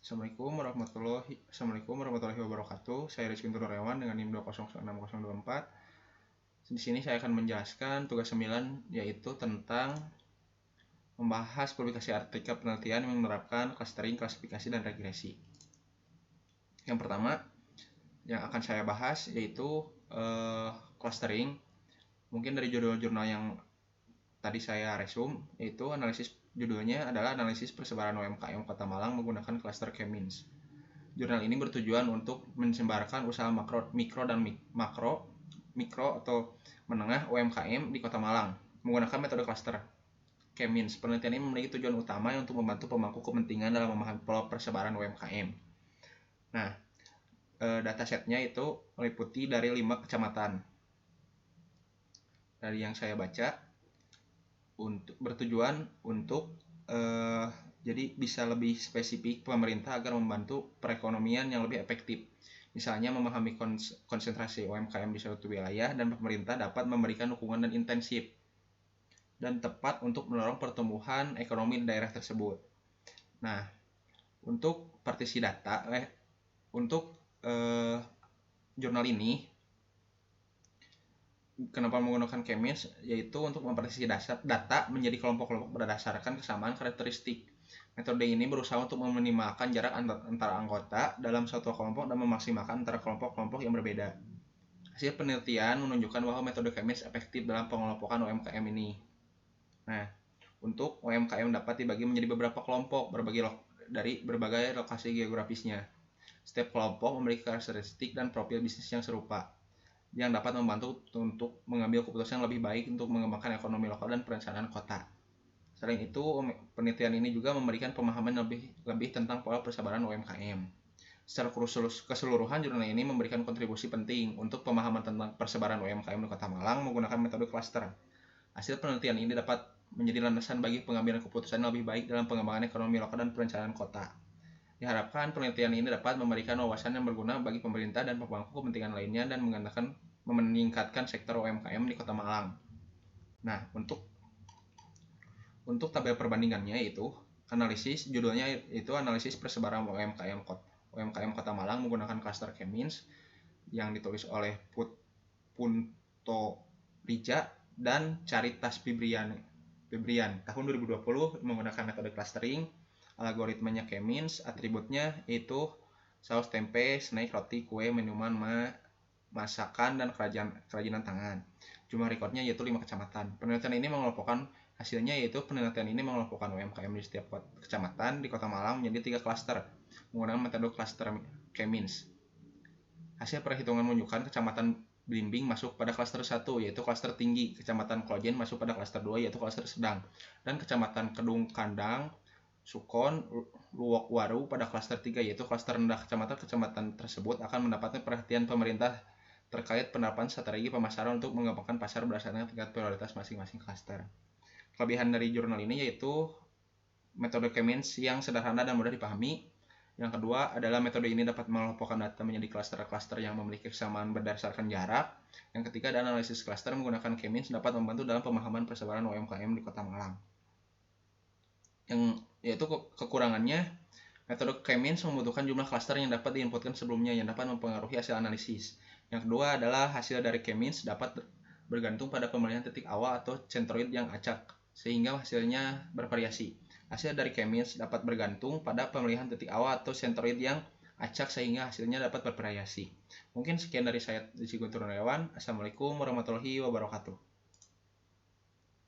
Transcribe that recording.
Assalamualaikum warahmatullahi wabarakatuh. Saya Rizky Turnawan dengan NIM 2006024. Di sini saya akan menjelaskan tugas 9, yaitu tentang membahas publikasi artikel penelitian yang menerapkan clustering, klasifikasi, dan regresi. Yang pertama yang akan saya bahas yaitu clustering. Mungkin dari judul-jurnal yang tadi saya resume, yaitu judulnya adalah analisis persebaran UMKM Kota Malang menggunakan cluster K-means. Jurnal ini bertujuan untuk menyebarkan usaha mikro dan mikro atau menengah UMKM di Kota Malang menggunakan metode cluster K-means. Penelitian ini memiliki tujuan utama untuk membantu pemangku kepentingan dalam memahami pola persebaran UMKM. Nah, datasetnya itu meliputi dari 5 kecamatan. Dari yang saya baca, bertujuan untuk jadi bisa lebih spesifik pemerintah agar membantu perekonomian yang lebih efektif. Misalnya memahami konsentrasi UMKM di suatu wilayah, dan pemerintah dapat memberikan dukungan dan intensif dan tepat untuk mendorong pertumbuhan ekonomi di daerah tersebut. Nah, untuk partisi data, jurnal ini kenapa menggunakan K-means, yaitu untuk mempartisi data menjadi kelompok-kelompok berdasarkan kesamaan karakteristik. Metode ini berusaha untuk meminimalkan jarak antara anggota dalam suatu kelompok dan memaksimalkan antara kelompok-kelompok yang berbeda. Hasil penelitian menunjukkan bahwa metode K-means efektif dalam pengelompokan UMKM ini. Nah, untuk UMKM dapat dibagi menjadi beberapa kelompok dari berbagai lokasi geografisnya. Setiap kelompok memiliki karakteristik dan profil bisnis yang serupa, yang dapat membantu untuk mengambil keputusan yang lebih baik untuk mengembangkan ekonomi lokal dan perencanaan kota. Selain itu, penelitian ini juga memberikan pemahaman lebih tentang pola persebaran UMKM. Secara keseluruhan, jurnal ini memberikan kontribusi penting untuk pemahaman tentang persebaran UMKM di Kota Malang menggunakan metode cluster. Hasil penelitian ini dapat menjadi landasan bagi pengambilan keputusan yang lebih baik dalam pengembangan ekonomi lokal dan perencanaan kota. Diharapkan penelitian ini dapat memberikan wawasan yang berguna bagi pemerintah dan pemangku kepentingan lainnya dan meningkatkan sektor UMKM di Kota Malang. Nah, untuk tabel perbandingannya yaitu judulnya itu analisis persebaran UMKM Kota Malang menggunakan cluster K-means yang ditulis oleh Punto Rija dan Caritas Fibrian tahun 2020 menggunakan metode clustering. Algoritmanya K-means, atributnya itu saus tempe, snack, roti, kue, minuman, masakan, dan kerajinan tangan. Jumlah rekornya yaitu 5 kecamatan. Penelitian ini mengelompokkan UMKM di setiap kecamatan di Kota Malang menjadi 3 klaster menggunakan metode cluster K-means. Hasil perhitungan menunjukkan Kecamatan Blimbing masuk pada klaster 1 yaitu klaster tinggi, Kecamatan Klojen masuk pada klaster 2 yaitu klaster sedang, dan Kecamatan Kedung Kandang, Sukon, Luwokwaru pada klaster 3 yaitu klaster rendah. Kecamatan tersebut akan mendapatkan perhatian pemerintah terkait penerapan strategi pemasaran untuk mengembangkan pasar berdasarkan tingkat prioritas masing-masing klaster. Kelebihan dari jurnal ini yaitu metode K-means yang sederhana dan mudah dipahami. Yang kedua adalah metode ini dapat mengelompokkan data menjadi klaster-klaster yang memiliki kesamaan berdasarkan jarak. Yang ketiga adalah analisis klaster menggunakan K-means dapat membantu dalam pemahaman persebaran UMKM di Kota Malang. Yaitu kekurangannya, metode K-means membutuhkan jumlah klaster yang dapat diinputkan sebelumnya yang dapat mempengaruhi hasil analisis. Yang kedua adalah hasil dari K-means dapat bergantung pada pemilihan titik awal atau centroid yang acak, sehingga hasilnya bervariasi. Hasil dari K-means dapat bergantung pada pemilihan titik awal atau centroid yang acak, sehingga hasilnya dapat bervariasi. Mungkin sekian dari saya, Rizky Turnawan. Assalamualaikum warahmatullahi wabarakatuh.